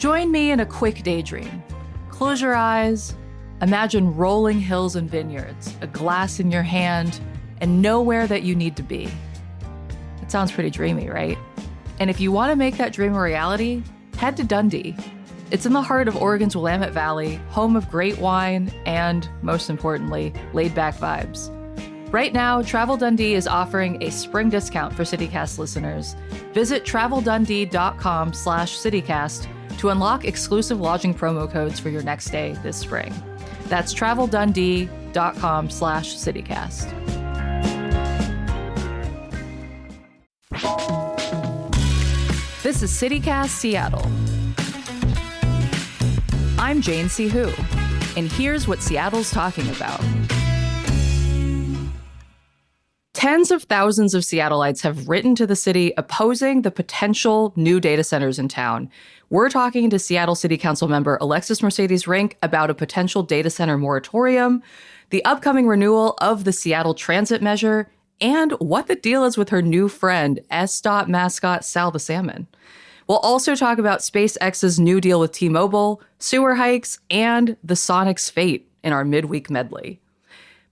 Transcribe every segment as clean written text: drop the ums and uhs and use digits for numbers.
Join me in a quick daydream. Close your eyes, imagine rolling hills and vineyards, a glass in your hand, and nowhere that you need to be. It sounds pretty dreamy, right? And if you want to make that dream a reality, head to Dundee. It's in the heart of Oregon's Willamette Valley, home of great wine and, most importantly, laid-back vibes. Right now, Travel Dundee is offering a spring discount for CityCast listeners. Visit traveldundee.com/CityCast to unlock exclusive lodging promo codes for your next stay this spring. That's traveldundee.com/CityCast. This is CityCast Seattle. I'm Jane C. Hu, and here's what Seattle's talking about. Tens of thousands of Seattleites have written to the city opposing the potential new data centers in town. We're talking to Seattle City Council member Alexis Mercedes Rinck about a potential data center moratorium, the upcoming renewal of the Seattle Transit Measure, and what the deal is with her new friend, SDOT mascot Sal the Salmon. We'll also talk about SpaceX's new deal with T-Mobile, sewer hikes, and the Sonics' fate in our midweek medley.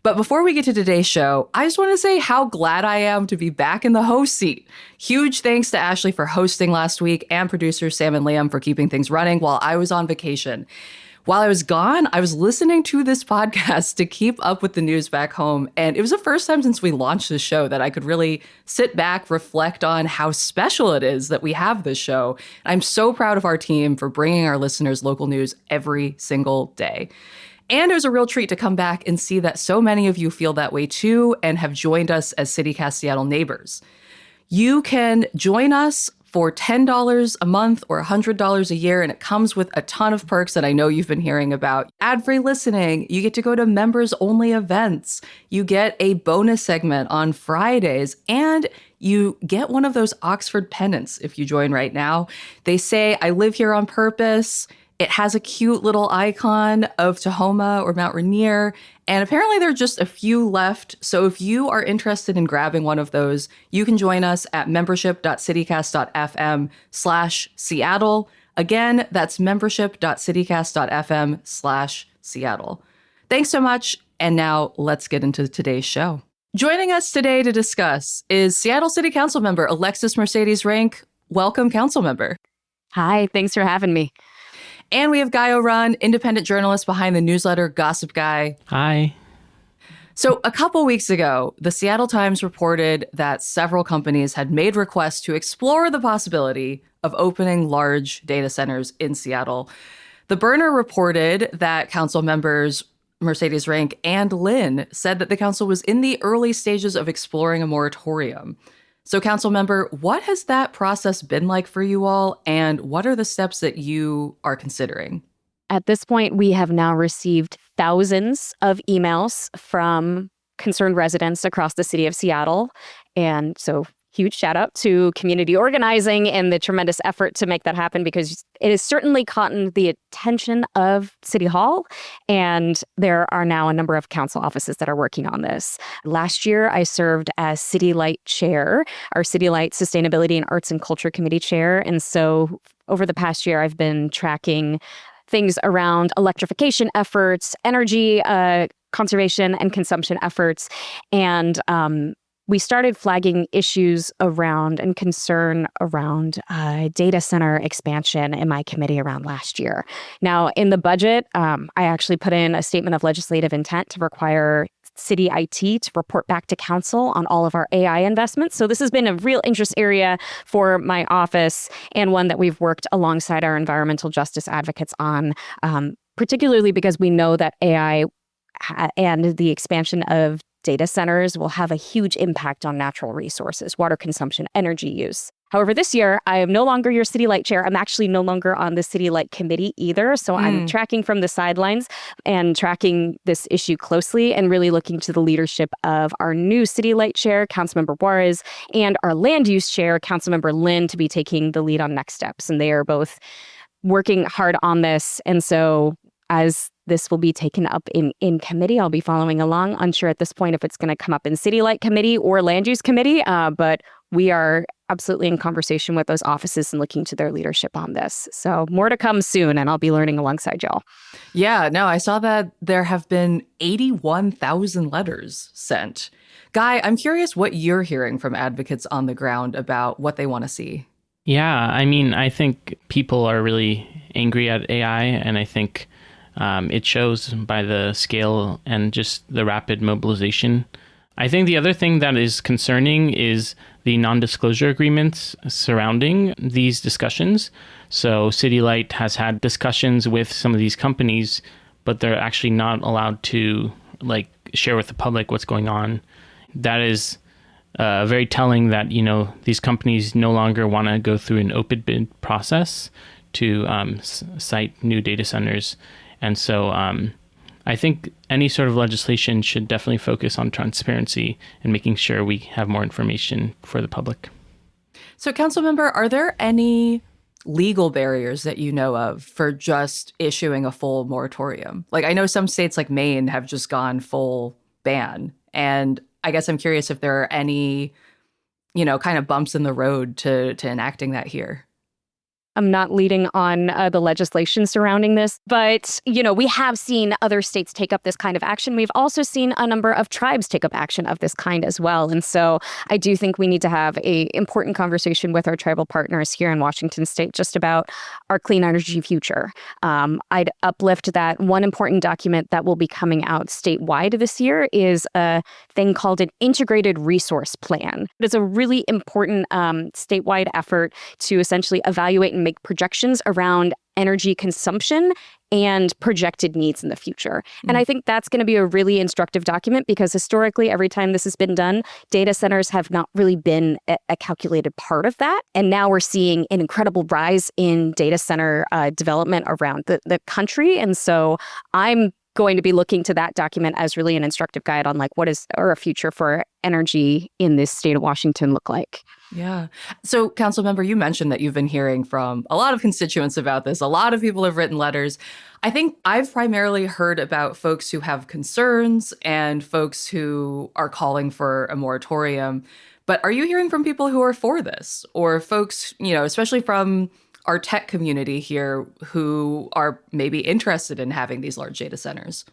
But before we get to today's show, I just want to say how glad I am to be back in the host seat. Huge thanks to Ashley for hosting last week and producers Sam and Liam for keeping things running while I was on vacation. While I was gone, I was listening to this podcast to keep up with the news back home, and it was the first time since we launched this show that I could really sit back, reflect on how special it is that we have this show. I'm so proud of our team for bringing our listeners local news every single day. And it was a real treat to come back and see that so many of you feel that way too and have joined us as CityCast Seattle neighbors. You can join us for $10 a month or $100 a year, and it comes with a ton of perks that I know you've been hearing about. Ad-free listening, you get to go to members-only events, you get a bonus segment on Fridays, and you get one of those Oxford pennants if you join right now. They say, "I live here on purpose." It has a cute little icon of Tahoma or Mount Rainier, and apparently there are just a few left. So if you are interested in grabbing one of those, you can join us at membership.citycast.fm/Seattle. Again, that's membership.citycast.fm/Seattle. Thanks so much. And now let's get into today's show. Joining us today to discuss is Seattle City Council member Alexis Mercedes Rinck. Welcome, Council member. Hi, thanks for having me. And we have Guy O'Run, independent journalist behind the newsletter Gossip Guy. Hi. So a couple weeks ago, the Seattle Times reported that several companies had made requests to explore the possibility of opening large data centers in Seattle. The Burner reported that council members Mercedes Rinck and Lynn said that the council was in the early stages of exploring a moratorium. So, council member, what has that process been like for you all, and what are the steps that you are considering? At this point, we have now received thousands of emails from concerned residents across the city of Seattle. And so huge shout out to community organizing and the tremendous effort to make that happen, because it has certainly caught the attention of City Hall. And there are now a number of council offices that are working on this. Last year, I served as City Light Chair, our City Light Sustainability and Arts and Culture Committee Chair. And so over the past year, I've been tracking things around electrification efforts, energy conservation and consumption efforts. And we started flagging issues around and concern around data center expansion in my committee around last year. Now, in the budget, I actually put in a statement of legislative intent to require city IT to report back to council on all of our AI investments. So this has been a real interest area for my office, and one that we've worked alongside our environmental justice advocates on, particularly because we know that AI and the expansion of data centers will have a huge impact on natural resources, water consumption, energy use. However, this year, I am no longer your City Light Chair. I'm actually no longer on the City Light Committee either. So I'm tracking from the sidelines and tracking this issue closely, and really looking to the leadership of our new City Light Chair, Councilmember Juarez, and our Land Use Chair, Councilmember Lynn, to be taking the lead on next steps. And they are both working hard on this. And so as this will be taken up in committee, I'll be following along. Unsure at this point if it's going to come up in City Light Committee or Land Use Committee, but we are absolutely in conversation with those offices and looking to their leadership on this. So more to come soon, and I'll be learning alongside y'all. Yeah, no, I saw that there have been 81,000 letters sent. Guy, I'm curious what you're hearing from advocates on the ground about what they want to see. Yeah, I mean, I think people are really angry at AI, and I think it shows by the scale and just the rapid mobilization. I think the other thing that is concerning is the non-disclosure agreements surrounding these discussions. So City Light has had discussions with some of these companies, but they're actually not allowed to share with the public what's going on. That is very telling that, these companies no longer want to go through an open bid process to site new data centers. And so I think any sort of legislation should definitely focus on transparency and making sure we have more information for the public. So, Councilmember, are there any legal barriers that you know of for just issuing a full moratorium? Like, I know some states like Maine have just gone full ban. And I guess I'm curious if there are any, kind of bumps in the road to enacting that here. I'm not leading on the legislation surrounding this, but, we have seen other states take up this kind of action. We've also seen a number of tribes take up action of this kind as well. And so I do think we need to have an important conversation with our tribal partners here in Washington state just about our clean energy future. I'd uplift that one important document that will be coming out statewide this year is a thing called an integrated resource plan. It's a really important statewide effort to essentially evaluate and make projections around energy consumption and projected needs in the future. And I think that's going to be a really instructive document because historically, every time this has been done, data centers have not really been a calculated part of that. And now we're seeing an incredible rise in data center development around the country. And so I'm going to be looking to that document as really an instructive guide on what is our future for energy in this state of Washington look like. Yeah. So, Councilmember, you mentioned that you've been hearing from a lot of constituents about this. A lot of people have written letters. I think I've primarily heard about folks who have concerns and folks who are calling for a moratorium. But are you hearing from people who are for this, or folks, especially from our tech community here who are maybe interested in having these large data centers?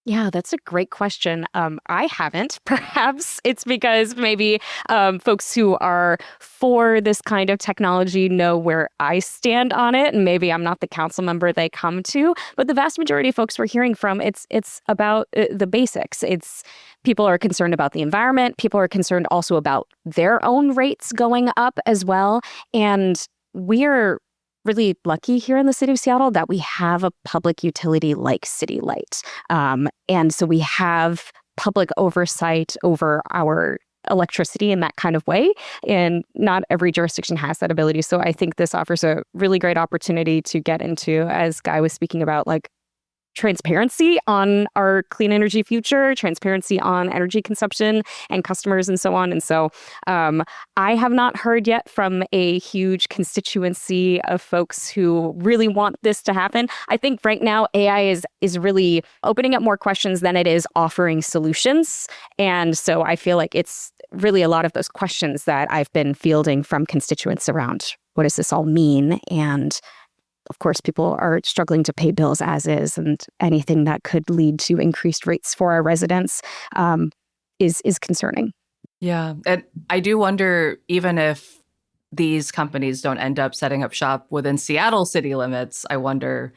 Yeah, that's a great question. I haven't. Perhaps it's because maybe folks who are for this kind of technology know where I stand on it, and maybe I'm not the council member they come to. But the vast majority of folks we're hearing from, it's about the basics. It's people are concerned about the environment. People are concerned also about their own rates going up as well. And we're really lucky here in the city of Seattle that we have a public utility like City Light. And so we have public oversight over our electricity in that kind of way. And not every jurisdiction has that ability. So I think this offers a really great opportunity to get into, as Guy was speaking about, transparency on our clean energy future, transparency on energy consumption and customers and so on. And so I have not heard yet from a huge constituency of folks who really want this to happen. I think right now AI is really opening up more questions than it is offering solutions. And so I feel like it's really a lot of those questions that I've been fielding from constituents around what does this all mean? And of course, people are struggling to pay bills as is, and anything that could lead to increased rates for our residents is concerning. Yeah. And I do wonder, even if these companies don't end up setting up shop within Seattle city limits, I wonder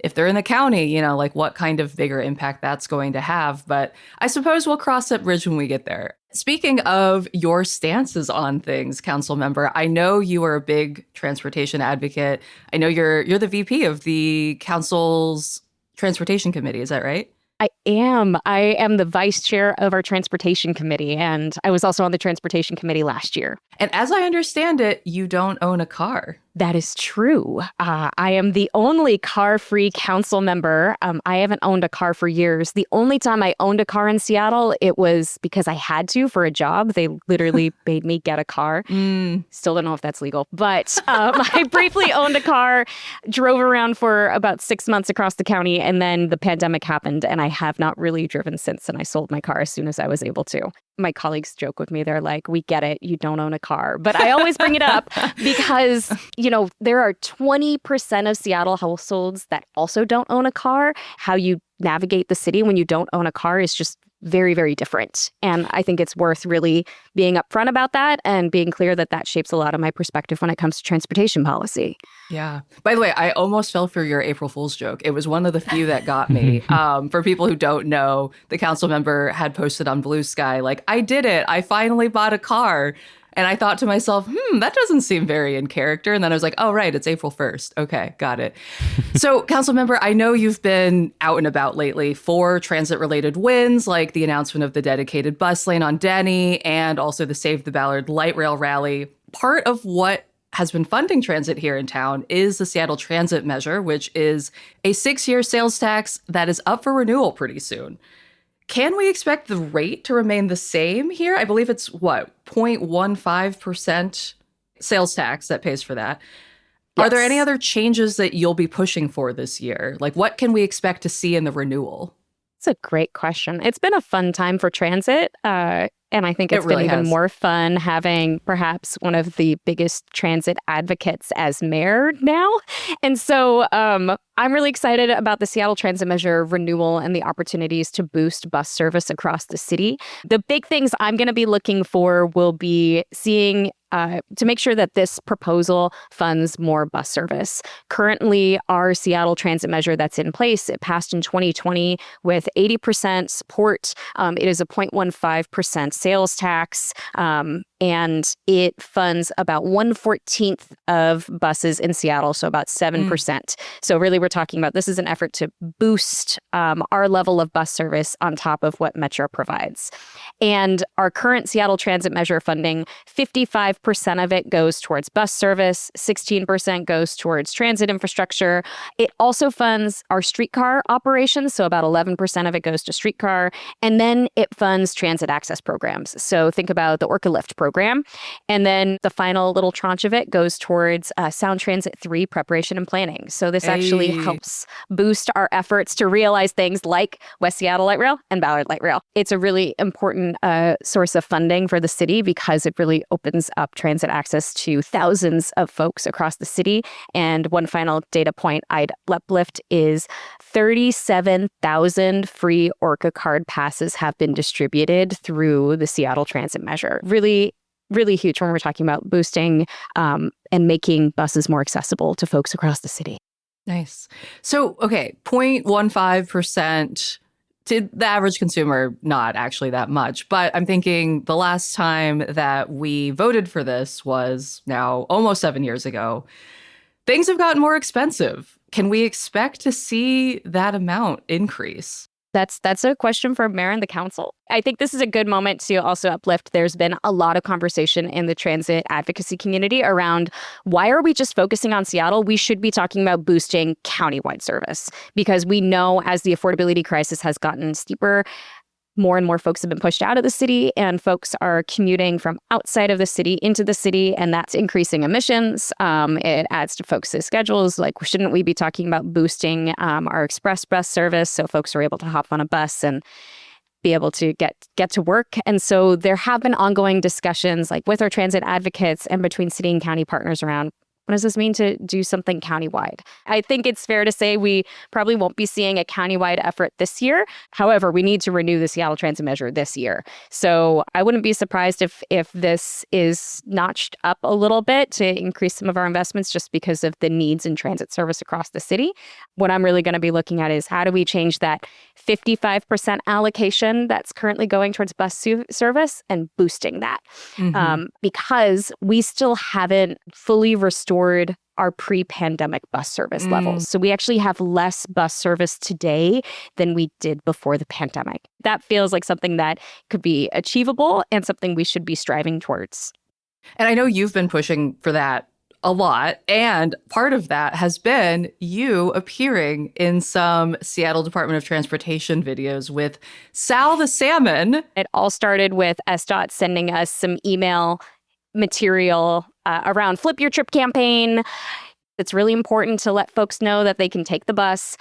if they're in the county, what kind of bigger impact that's going to have. But I suppose we'll cross that bridge when we get there. Speaking of your stances on things, Councilmember, I know you are a big transportation advocate. I know you're the VP of the council's transportation committee. Is that right? I am. I am the vice chair of our transportation committee, and I was also on the transportation committee last year. And as I understand it, you don't own a car. That is true. I am the only car-free council member. I haven't owned a car for years. The only time I owned a car in Seattle, it was because I had to for a job. They literally made me get a car. Still don't know if that's legal. But I briefly owned a car, drove around for about 6 months across the county, and then the pandemic happened, and I have not really driven since, and I sold my car as soon as I was able to. My colleagues joke with me. They're like, we get it. You don't own a car. But I always bring it up because, there are 20% of Seattle households that also don't own a car. How you navigate the city when you don't own a car is just very, very different. And I think it's worth really being upfront about that and being clear that that shapes a lot of my perspective when it comes to transportation policy. Yeah. By the way, I almost fell for your April Fool's joke. It was one of the few that got me. For people who don't know, the council member had posted on Blue Sky, like, I did it. I finally bought a car. And I thought to myself, that doesn't seem very in character. And then I was like, oh, right, it's April 1st. Okay, got it. So, council member, I know you've been out and about lately for transit-related wins, like the announcement of the dedicated bus lane on Denny and also the Save the Ballard light rail rally. Part of what has been funding transit here in town is the Seattle Transit Measure, which is a 6-year sales tax that is up for renewal pretty soon. Can we expect the rate to remain the same here? I believe it's 0.15% sales tax that pays for that. Yes. Are there any other changes that you'll be pushing for this year? Like, what can we expect to see in the renewal? It's a great question. It's been a fun time for transit. And I think it's been even more fun having perhaps one of the biggest transit advocates as mayor now. And so I'm really excited about the Seattle Transit Measure renewal and the opportunities to boost bus service across the city. The big things I'm going to be looking for will be seeing to make sure that this proposal funds more bus service. Currently, our Seattle Transit Measure that's in place, it passed in 2020 with 80% support. It is a 0.15% sales tax, and it funds about 1/14 of buses in Seattle, so about 7%. So really, we're talking about this is an effort to boost our level of bus service on top of what Metro provides. And our current Seattle Transit Measure funding, 55% of it goes towards bus service, 16% goes towards transit infrastructure. It also funds our streetcar operations, so about 11% of it goes to streetcar. And then it funds transit access programs. So think about the Orca Lift program. And then the final little tranche of it goes towards Sound Transit 3 preparation and planning. So this actually helps boost our efforts to realize things like West Seattle Light Rail and Ballard Light Rail. It's a really important source of funding for the city because it really opens up transit access to thousands of folks across the city. And one final data point I'd uplift is 37,000 free Orca card passes have been distributed through the Seattle Transit Measure. Really, really huge when we're talking about boosting and making buses more accessible to folks across the city. Nice. So, okay, 0.15%. To the average consumer, not actually that much. But I'm thinking the last time that we voted for this was now almost 7 years ago. Things have gotten more expensive. Can we expect to see that amount increase? That's a question for Mayor and the council. I think this is a good moment to also uplift. There's been a lot of conversation in the transit advocacy community around why are we just focusing on Seattle? We should be talking about boosting countywide service because we know as the affordability crisis has gotten steeper, more and more folks have been pushed out of the city and folks are commuting from outside of the city into the city, and that's increasing emissions. It adds to folks' schedules. Like, shouldn't we be talking about boosting our express bus service so folks are able to hop on a bus and be able to get to work? And so there have been ongoing discussions like with our transit advocates and between city and county partners around what does this mean to do something countywide? I think it's fair to say we probably won't be seeing a countywide effort this year. However, we need to renew the Seattle Transit Measure this year. So I wouldn't be surprised if this is notched up a little bit to increase some of our investments just because of the needs in transit service across the city. What I'm really going to be looking at is how do we change that 55% allocation that's currently going towards bus service and boosting that. Because we still haven't fully restored our pre-pandemic bus service levels. So we actually have less bus service today than we did before the pandemic. That feels like something that could be achievable and something we should be striving towards. And I know you've been pushing for that a lot. And part of that has been you appearing in some Seattle Department of Transportation videos with Sal the Salmon. It all started with SDOT sending us some email material around Flip Your Trip campaign. It's really important to let folks know that they can take the bus.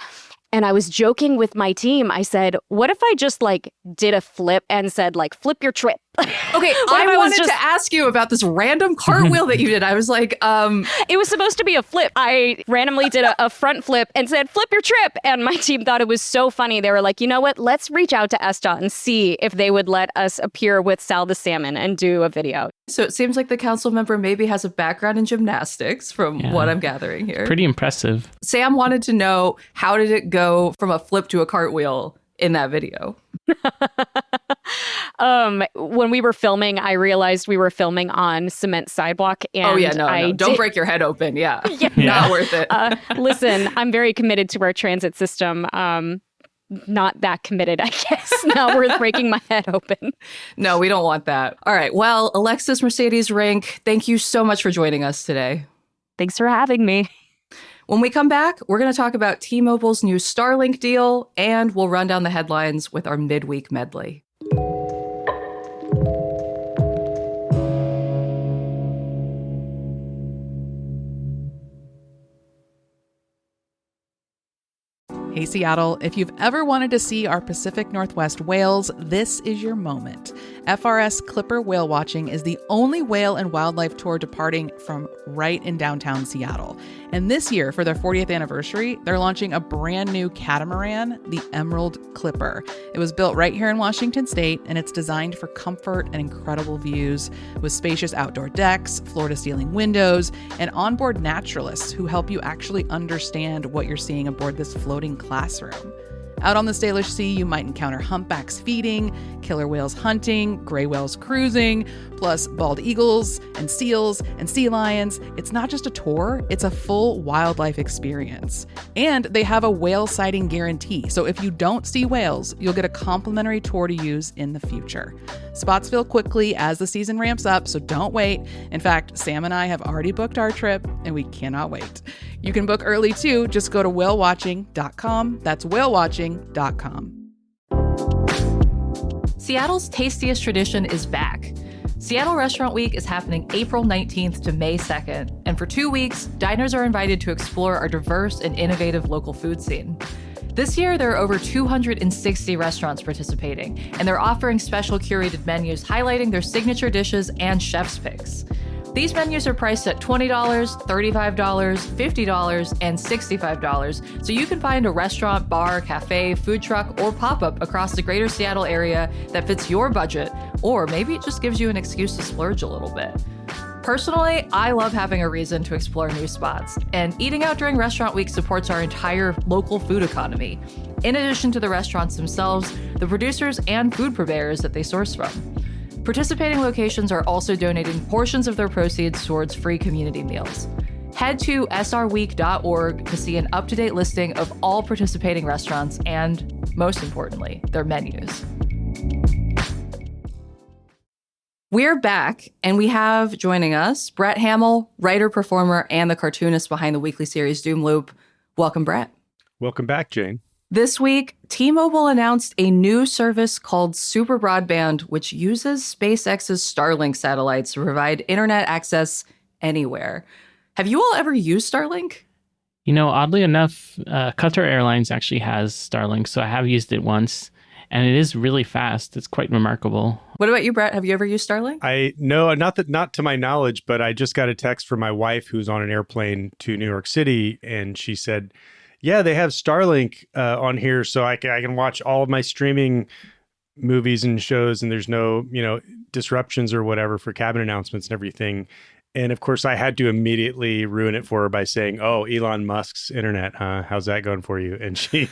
And I was joking with my team. I said, what if I just like did a flip and said like, flip your trip? Okay, I wanted to ask you about this random cartwheel that you did. I was like, It was supposed to be a flip. I randomly did a front flip and said, flip your trip. And my team thought it was so funny. They were like, you know what? Let's reach out to SDOT and see if they would let us appear with Sal the Salmon and do a video. So it seems like the council member maybe has a background in gymnastics from what I'm gathering here. Pretty impressive. Sam wanted to know, how did it go from a flip to a cartwheel in that video? When we were filming, I realized we were filming on cement sidewalk. And no. Don't break your head open. Yeah. Not worth it. Listen, I'm very committed to our transit system. Not that committed, I guess. Not worth breaking my head open. No, we don't want that. All right. Well, Alexis Mercedes Rinck, thank you so much for joining us today. Thanks for having me. When we come back, we're going to talk about T-Mobile's new Starlink deal, and we'll run down the headlines with our midweek medley. Hey Seattle, if you've ever wanted to see our Pacific Northwest whales, this is your moment. FRS Clipper Whale Watching is the only whale and wildlife tour departing from right in downtown Seattle. And this year, for their 40th anniversary, they're launching a brand new catamaran, the Emerald Clipper. It was built right here in Washington State, and it's designed for comfort and incredible views with spacious outdoor decks, floor-to-ceiling windows, and onboard naturalists who help you actually understand what you're seeing aboard this floating classroom. Out on the Salish Sea, you might encounter humpbacks feeding, killer whales hunting, gray whales cruising, plus bald eagles and seals and sea lions. It's not just a tour, it's a full wildlife experience. And they have a whale sighting guarantee, so if you don't see whales, you'll get a complimentary tour to use in the future. Spots fill quickly as the season ramps up, so don't wait. In fact, Sam and I have already booked our trip, and we cannot wait. You can book early too. Just go to whalewatching.com. That's whalewatching.com. Seattle's tastiest tradition is back. Seattle Restaurant Week is happening April 19th to May 2nd. And for 2 weeks, diners are invited to explore our diverse and innovative local food scene. This year, there are over 260 restaurants participating, and they're offering special curated menus highlighting their signature dishes and chef's picks. These menus are priced at $20, $35, $50, and $65, so you can find a restaurant, bar, cafe, food truck, or pop-up across the greater Seattle area that fits your budget, or maybe it just gives you an excuse to splurge a little bit. Personally, I love having a reason to explore new spots, and eating out during Restaurant Week supports our entire local food economy, in addition to the restaurants themselves, the producers, and food purveyors that they source from. Participating locations are also donating portions of their proceeds towards free community meals. Head to srweek.org to see an up-to-date listing of all participating restaurants and, most importantly, their menus. We're back, and we have joining us Brett Hamill, writer, performer, and the cartoonist behind the weekly series Doom Loop. Welcome, Brett. Welcome back, Jane. This week, T-Mobile announced a new service called Super Broadband, which uses SpaceX's Starlink satellites to provide internet access anywhere. Have you all ever used Starlink? You know, oddly enough, Qatar Airlines actually has Starlink, so I have used it once, and it is really fast. It's quite remarkable. What about you, Brett? Have you ever used Starlink? No, not to my knowledge, but I just got a text from my wife who's on an airplane to New York City, and she said, yeah, they have Starlink on here, so I can watch all of my streaming movies and shows, and there's no, disruptions or whatever for cabin announcements and everything. And of course, I had to immediately ruin it for her by saying, "Oh, Elon Musk's internet, huh? How's that going for you?" And she,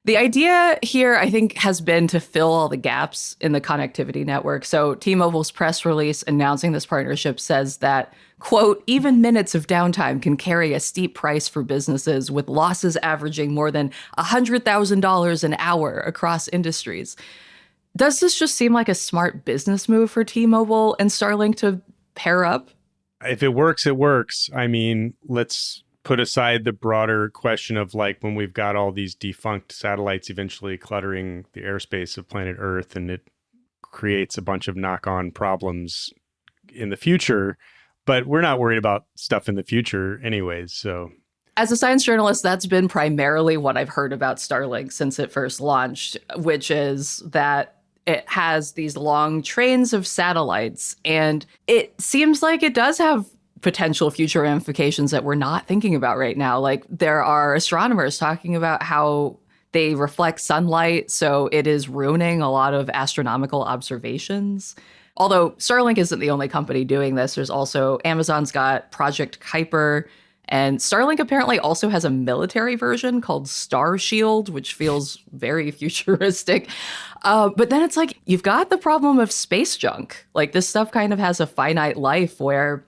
The idea here, I think, has been to fill all the gaps in the connectivity network. So T-Mobile's press release announcing this partnership says that, quote, even minutes of downtime can carry a steep price for businesses, with losses averaging more than $100,000 an hour across industries. Does this just seem like a smart business move for T-Mobile and Starlink to pair up? If it works, it works. I mean, let's put aside the broader question of like when we've got all these defunct satellites eventually cluttering the airspace of planet Earth, and it creates a bunch of knock-on problems in the future. But we're not worried about stuff in the future anyways. So As a science journalist, that's been primarily what I've heard about Starlink since it first launched, which is that it has these long trains of satellites. And it seems like it does have potential future ramifications that we're not thinking about right now. Like there are astronomers talking about how they reflect sunlight, so it is ruining a lot of astronomical observations. Although Starlink isn't the only company doing this, there's also Amazon's got Project Kuiper, and Starlink apparently also has a military version called Star Shield, which feels very futuristic. But then it's like, you've got the problem of space junk. Like this stuff kind of has a finite life where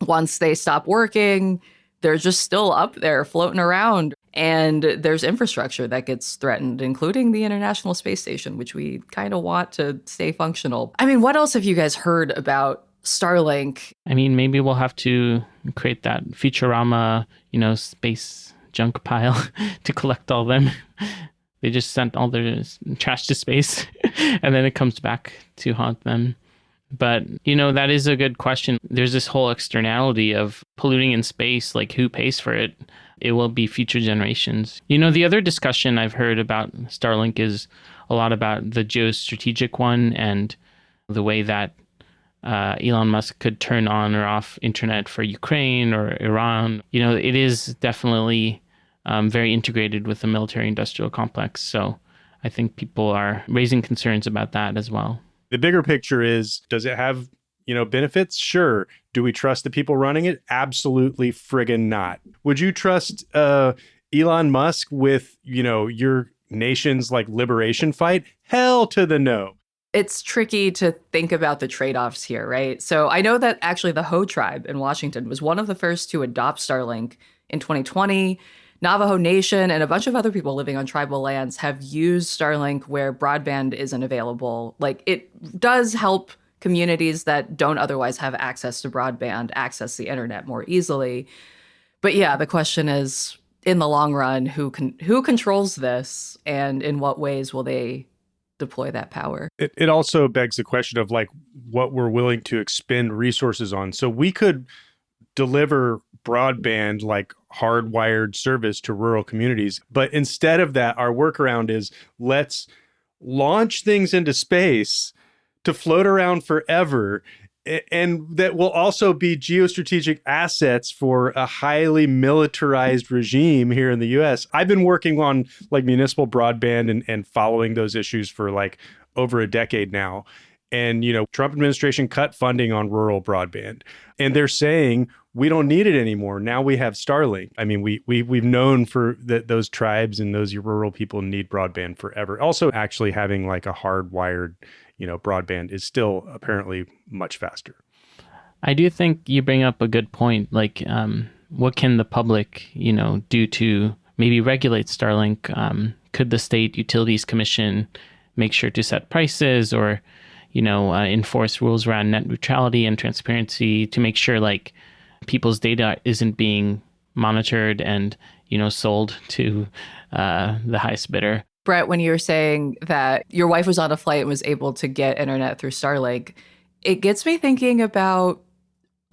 once they stop working, they're just still up there floating around. And there's infrastructure that gets threatened, including the International Space Station, which we kind of want to stay functional. I mean, what else have you guys heard about Starlink? I mean, maybe we'll have to create that Futurama, space junk pile to collect all them. They just sent all their trash to space and then it comes back to haunt them. But, that is a good question. There's this whole externality of polluting in space, like who pays for it? It will be future generations. The other discussion I've heard about Starlink is a lot about the geostrategic one and the way that Elon Musk could turn on or off internet for Ukraine or Iran. It is definitely very integrated with the military industrial complex. So I think people are raising concerns about that as well. The bigger picture is, does it have, benefits? Sure. Do we trust the people running it? Absolutely friggin' not. Would you trust Elon Musk with, your nation's liberation fight? Hell to the no. It's tricky to think about the trade-offs here, right? So I know that actually the Ho tribe in Washington was one of the first to adopt Starlink in 2020. Navajo Nation and a bunch of other people living on tribal lands have used Starlink where broadband isn't available. Like it does help communities that don't otherwise have access to broadband access the internet more easily. But yeah, the question is, in the long run, who controls this and in what ways will they deploy that power? It also begs the question of what we're willing to expend resources on. So we could deliver broadband hardwired service to rural communities. But instead of that, our workaround is let's launch things into space to float around forever. And that will also be geostrategic assets for a highly militarized regime here in the US. I've been working on municipal broadband and following those issues for over a decade now. And, Trump administration cut funding on rural broadband. And they're saying, we don't need it anymore. Now we have Starlink. I mean, we've known for those tribes and those rural people need broadband forever. Also, actually having a hardwired, broadband is still apparently much faster. I do think you bring up a good point. What can the public, do to maybe regulate Starlink? Could the State Utilities Commission make sure to set prices or, enforce rules around net neutrality and transparency to make sure people's data isn't being monitored and, sold to the highest bidder? Brett, when you were saying that your wife was on a flight and was able to get internet through Starlink, it gets me thinking about,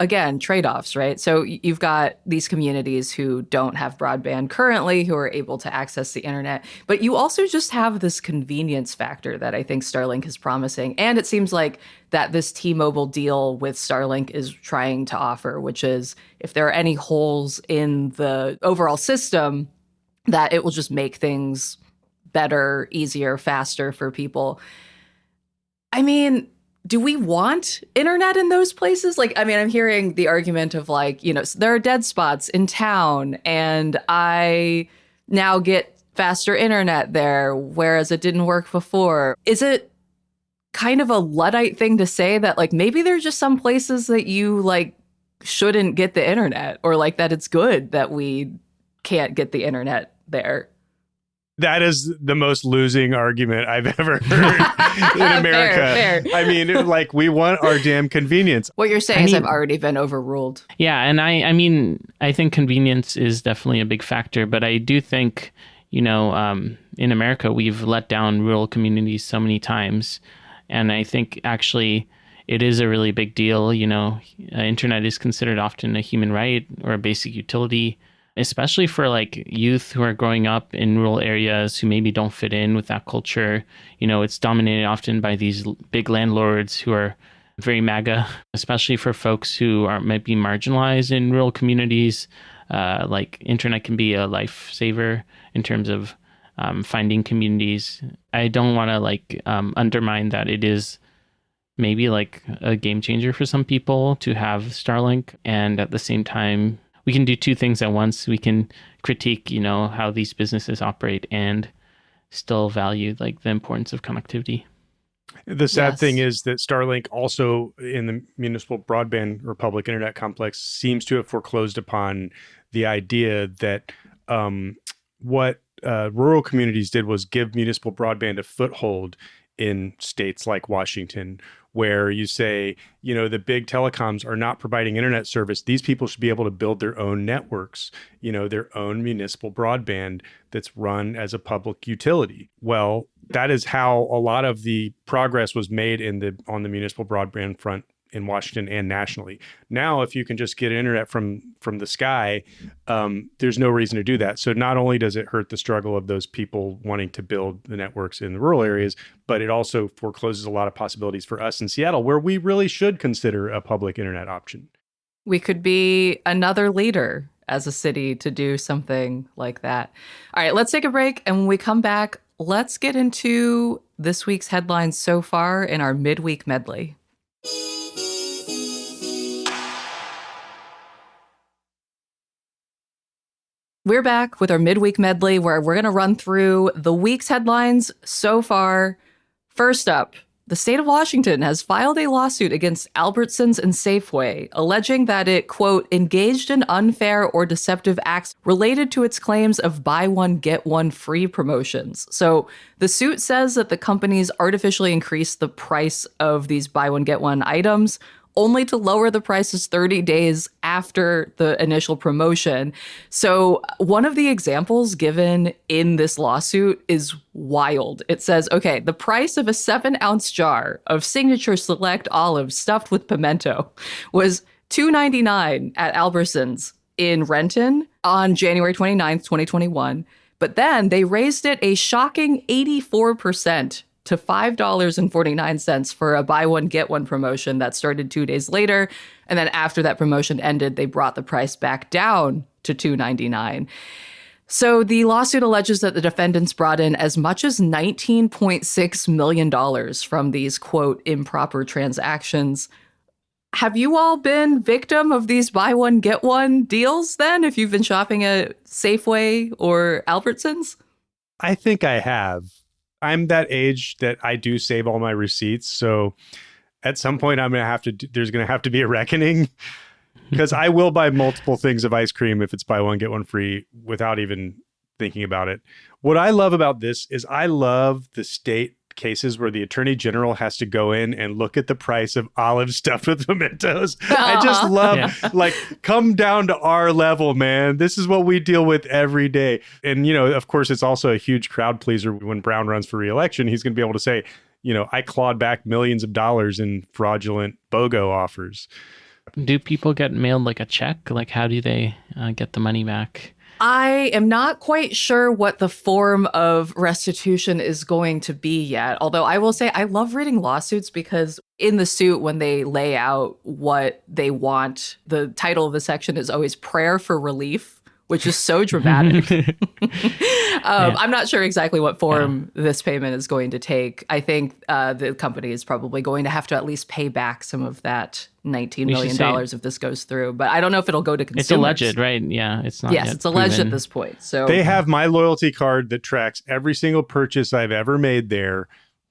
again, trade-offs, right? So you've got these communities who don't have broadband currently, who are able to access the internet, but you also just have this convenience factor that I think Starlink is promising. And it seems like that this T-Mobile deal with Starlink is trying to offer, which is if there are any holes in the overall system, that it will just make things better, easier, faster for people. I mean, do we want internet in those places? I'm hearing the argument of there are dead spots in town and I now get faster internet there, whereas it didn't work before. Is it kind of a Luddite thing to say that maybe there's just some places that you shouldn't get the internet or that it's good that we can't get the internet there? That is the most losing argument I've ever heard in America. Fair. I mean, we want our damn convenience. What you're saying is I've already been overruled. Yeah, and I think convenience is definitely a big factor, but I do think, in America, we've let down rural communities so many times. And I think actually it is a really big deal. Internet is considered often a human right or a basic utility. especially for like youth who are growing up in rural areas who maybe don't fit in with that culture. It's dominated often by these big landlords who are very MAGA, especially for folks who might be marginalized in rural communities. Like internet can be a lifesaver in terms of finding communities. I don't want to undermine that it is maybe like a game changer for some people to have Starlink. And at the same time, we can do two things at once. We can critique, how these businesses operate and still value like the importance of connectivity. The sad thing is that Starlink also in the municipal broadband or public internet complex seems to have foreclosed upon the idea that what rural communities did was give municipal broadband a foothold in states like Washington, where you say, the big telecoms are not providing internet service. These people should be able to build their own networks, their own municipal broadband that's run as a public utility. Well, that is how a lot of the progress was made on the municipal broadband front in Washington and nationally. Now, if you can just get internet from the sky, there's no reason to do that. So not only does it hurt the struggle of those people wanting to build the networks in the rural areas, but it also forecloses a lot of possibilities for us in Seattle, where we really should consider a public internet option. We could be another leader as a city to do something like that. All right, let's take a break. And when we come back, let's get into this week's headlines so far in our midweek medley. We're back with our midweek medley where we're going to run through the week's headlines so far. First up, the state of Washington has filed a lawsuit against Albertsons and Safeway, alleging that it, quote, engaged in unfair or deceptive acts related to its claims of buy one, get one free promotions. So the suit says that the companies artificially increased the price of these buy one, get one items, only to lower the prices 30 days after the initial promotion. So one of the examples given in this lawsuit is wild. It says, okay, the price of a 7-ounce jar of Signature Select olives stuffed with pimento was $2.99 at Albertsons in Renton on January 29th, 2021. But then they raised it a shocking 84% to $5.49 for a buy one, get one promotion that started 2 days later. And then after that promotion ended, they brought the price back down to $2.99. So the lawsuit alleges that the defendants brought in as much as $19.6 million from these, quote, improper transactions. Have you all been victim of these buy one, get one deals then, if you've been shopping at Safeway or Albertsons? I think I have. I'm that age that I do save all my receipts. So at some point there's going to have to be a reckoning, because I will buy multiple things of ice cream if it's buy one, get one free without even thinking about it. What I love about this is I love the state cases where the attorney general has to go in and look at the price of olives stuffed with pimentos. I just love, come down to our level, man. This is what we deal with every day. And, of course, it's also a huge crowd pleaser when Brown runs for re-election. He's going to be able to say, I clawed back millions of dollars in fraudulent BOGO offers. Do people get mailed like a check? Like, how do they get the money back? I am not quite sure what the form of restitution is going to be yet. Although I will say I love reading lawsuits because in the suit, when they lay out what they want, the title of the section is always prayer for relief, which is so dramatic. I'm not sure exactly what form this payment is going to take. I think the company is probably going to have to at least pay back some of that $19 million if this goes through. But I don't know if it'll go to consumers. It's alleged, right? Yeah, it's not Yes, it's alleged proven at this point. So they have my loyalty card that tracks every single purchase I've ever made there,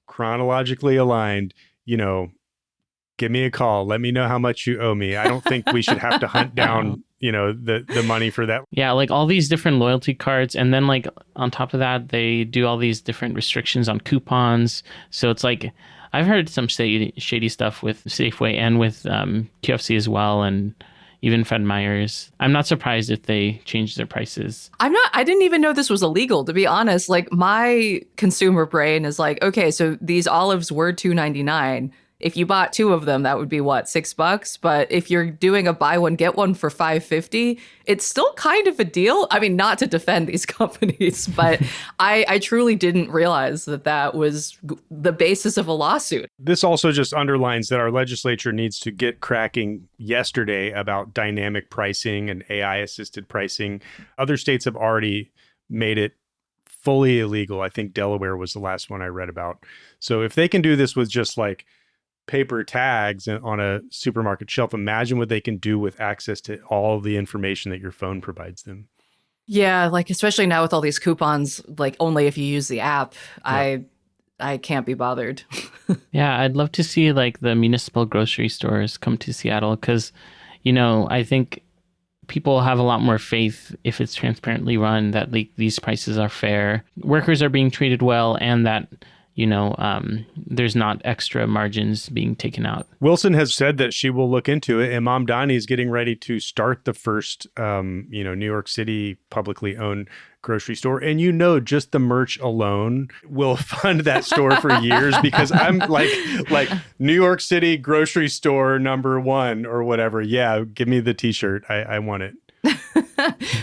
chronologically aligned. Give me a call. Let me know how much you owe me. I don't think we should have to hunt down the money for that. Yeah, like all these different loyalty cards. And then like on top of that, they do all these different restrictions on coupons. So it's like, I've heard some shady stuff with Safeway and with QFC as well, and even Fred Meyer's. I'm not surprised if they changed their prices. I didn't even know this was illegal, to be honest. Like, my consumer brain is like, okay, so these olives were $2.99. If you bought 2 of them, that would be what, $6? But if you're doing a buy one, get one for $5.50, it's still kind of a deal. I mean, not to defend these companies, but I truly didn't realize that was the basis of a lawsuit. This also just underlines that our legislature needs to get cracking yesterday about dynamic pricing and AI-assisted pricing. Other states have already made it fully illegal. I think Delaware was the last one I read about. So if they can do this with just like paper tags on a supermarket shelf, imagine what they can do with access to all the information that your phone provides them. Yeah, like especially now with all these coupons, like only if you use the app, yep. I can't be bothered. Yeah, I'd love to see like the municipal grocery stores come to Seattle because, I think people have a lot more faith if it's transparently run that like these prices are fair, workers are being treated well, and that there's not extra margins being taken out. Wilson has said that she will look into it, and Mamdani is getting ready to start the first, New York City publicly owned grocery store. And just the merch alone will fund that store for years because I'm like New York City grocery store #1 or whatever. Yeah, give me the T-shirt. I want it.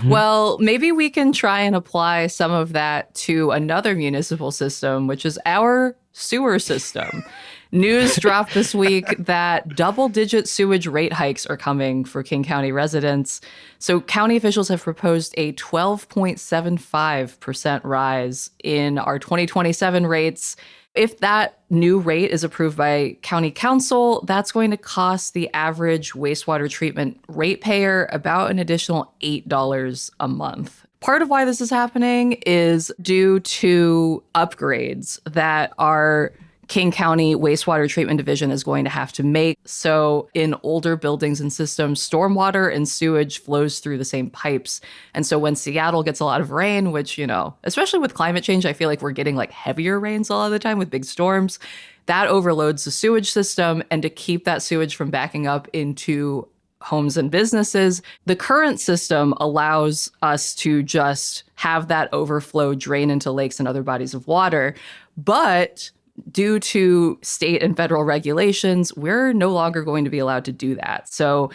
Well, maybe we can try and apply some of that to another municipal system, which is our sewer system. News dropped this week that double-digit sewage rate hikes are coming for King County residents. So county officials have proposed a 12.75% rise in our 2027 rates. If that new rate is approved by county council, that's going to cost the average wastewater treatment ratepayer about an additional $8 a month. Part of why this is happening is due to upgrades that our King County Wastewater Treatment Division is going to have to make. So in older buildings and systems, stormwater and sewage flows through the same pipes. And so when Seattle gets a lot of rain, which, especially with climate change, I feel like we're getting like heavier rains a lot of the time with big storms, that overloads the sewage system. And to keep that sewage from backing up into homes and businesses, the current system allows us to just have that overflow drain into lakes and other bodies of water. But due to state and federal regulations, we're no longer going to be allowed to do that. So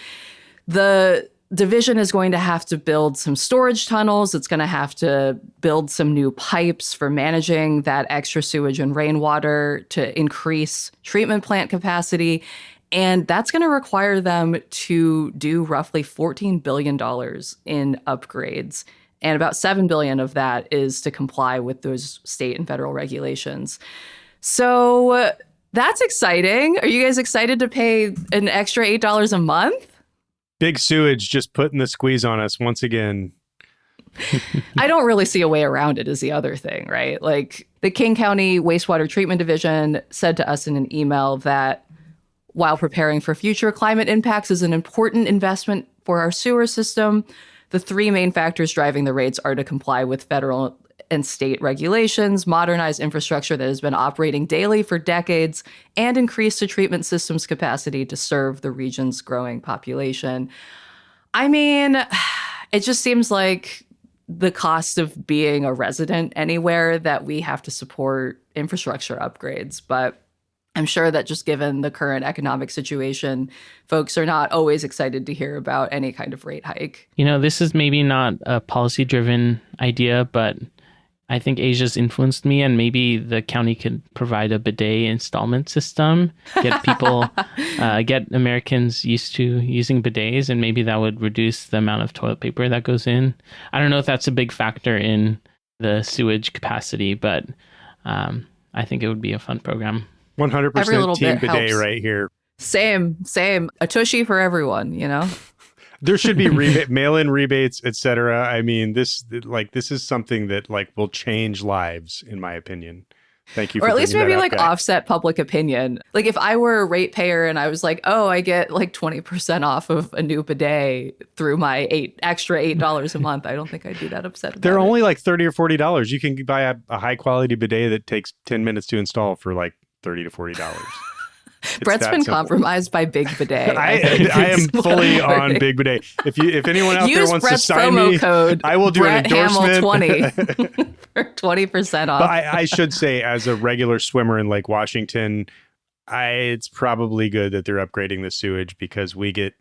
the division is going to have to build some storage tunnels. It's going to have to build some new pipes for managing that extra sewage and rainwater to increase treatment plant capacity. And that's going to require them to do roughly $14 billion in upgrades. And about $7 billion of that is to comply with those state and federal regulations. So that's exciting. Are you guys excited to pay an extra $8 a month? Big sewage just putting the squeeze on us once again. I don't really see a way around it is the other thing, right? Like the King County Wastewater Treatment Division said to us in an email that while preparing for future climate impacts is an important investment for our sewer system, the 3 main factors driving the rates are to comply with federal and state regulations, modernize infrastructure that has been operating daily for decades, and increase the treatment system's capacity to serve the region's growing population. I mean, it just seems like the cost of being a resident anywhere that we have to support infrastructure upgrades. But I'm sure that just given the current economic situation, folks are not always excited to hear about any kind of rate hike. This is maybe not a policy-driven idea, but I think Asia's influenced me, and maybe the county could provide a bidet installment system, get people, get Americans used to using bidets, and maybe that would reduce the amount of toilet paper that goes in. I don't know if that's a big factor in the sewage capacity, but I think it would be a fun program. 100% team bidet helps. Right here. Same. A tushy for everyone, There should be mail-in rebates, etc. I mean, this is something that will change lives, in my opinion. Thank you. Or at least maybe offset public opinion. Like if I were a ratepayer and I was like, oh, I get 20% off of a new bidet through my extra $8 a month, I don't think I'd be that upset about it. They're only $30 or $40. You can buy a high-quality bidet that takes 10 minutes to install for $30 to $40. Brett's been compromised by Big Bidet. I am fully on Big Bidet. If anyone out there wants Brett's to sign promo me, code I will do an endorsement. Hamel20 for 20% off. But I should say, as a regular swimmer in Lake Washington, It's probably good that they're upgrading the sewage because we get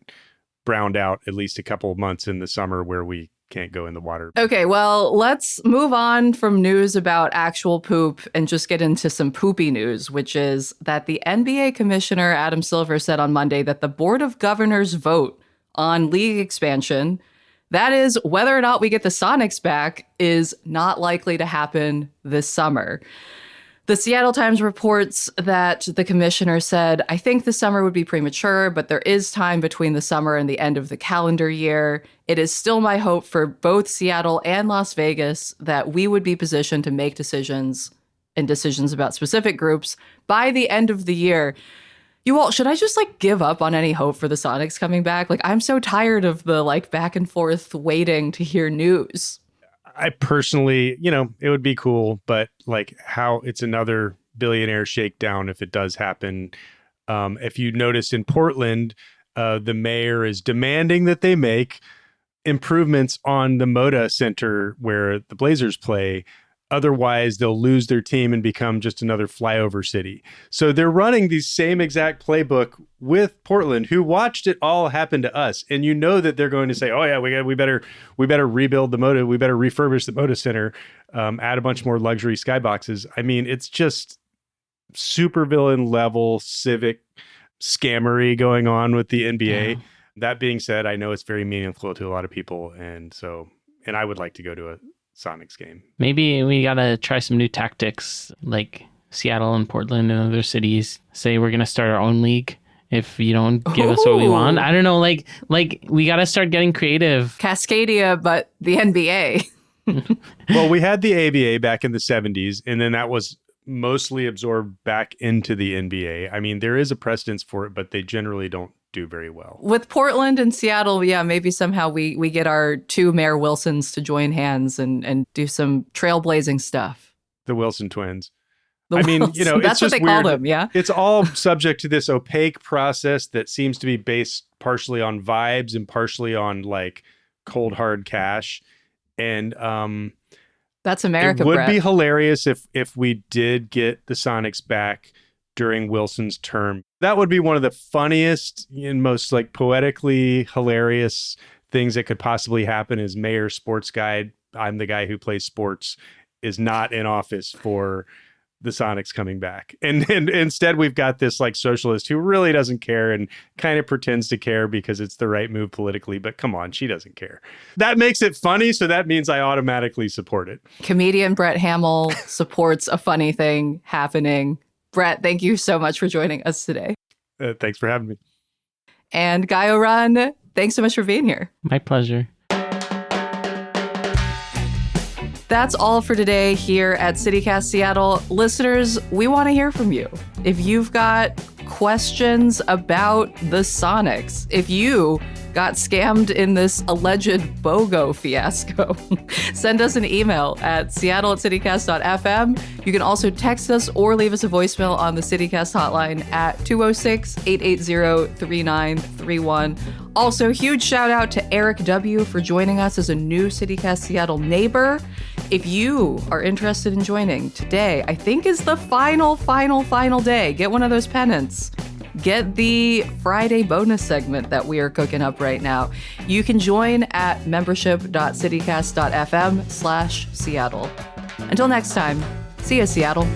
browned out at least a couple of months in the summer where we can't go in the water. Okay, well, let's move on from news about actual poop and just get into some poopy news, which is that the NBA commissioner, Adam Silver, said on Monday that the Board of Governors vote on league expansion, that is, whether or not we get the Sonics back, is not likely to happen this summer. The Seattle Times reports that the commissioner said, I think the summer would be premature, but there is time between the summer and the end of the calendar year. It is still my hope for both Seattle and Las Vegas that we would be positioned to make decisions about specific groups by the end of the year. You all, should I just give up on any hope for the Sonics coming back? I'm so tired of the back and forth waiting to hear news. I personally, it would be cool, but how it's another billionaire shakedown if it does happen. If you noticed in Portland, the mayor is demanding that they make improvements on the Moda Center where the Blazers play. Otherwise, they'll lose their team and become just another flyover city. So they're running the same exact playbook with Portland, who watched it all happen to us. And you know that they're going to say, "Oh yeah, we better rebuild the Moda, we better refurbish the Moda Center, add a bunch more luxury skyboxes." I mean, it's just supervillain level civic scammery going on with the NBA. Yeah. That being said, I know it's very meaningful to a lot of people, and I would like to go to a Sonics game. Maybe we gotta try some new tactics, like Seattle and Portland and other cities. Say we're gonna start our own league if you don't give us what we want. I don't know, like we gotta start getting creative. Cascadia, but the NBA. Well, we had the ABA back in the 70s, and then that was mostly absorbed back into the NBA. I mean, there is a precedence for it, but they generally don't do very well. With Portland and Seattle, yeah, maybe somehow we get our two Mayor Wilsons to join hands and do some trailblazing stuff. The Wilson twins. That's it's just what they weird. call them, yeah? It's all subject to this opaque process that seems to be based partially on vibes and partially on cold hard cash. And that's America, it would Brett. be hilarious if we did get the Sonics back during Wilson's term. That would be one of the funniest and most poetically hilarious things that could possibly happen is Mayor Sports Guide, I'm the guy who plays sports, is not in office for the Sonics coming back. And instead we've got this socialist who really doesn't care and kind of pretends to care because it's the right move politically. But come on, she doesn't care. That makes it funny. So that means I automatically support it. Comedian Brett Hamill supports a funny thing happening. Brett, thank you so much for joining us today. Thanks for having me. And Guy O'Run, thanks so much for being here. My pleasure. That's all for today here at CityCast Seattle. Listeners, we want to hear from you. If you've got questions about the Sonics, if you got scammed in this alleged BOGO fiasco, send us an email at seattle@citycast.fm. You can also text us or leave us a voicemail on the CityCast hotline at 206-880-3931. Also, huge shout out to Eric W. for joining us as a new CityCast Seattle neighbor. If you are interested in joining, today I think is the final day. Get one of those pennants. Get the Friday bonus segment that we are cooking up right now. You can join at membership.citycast.fm/Seattle. Until next time, see ya, Seattle.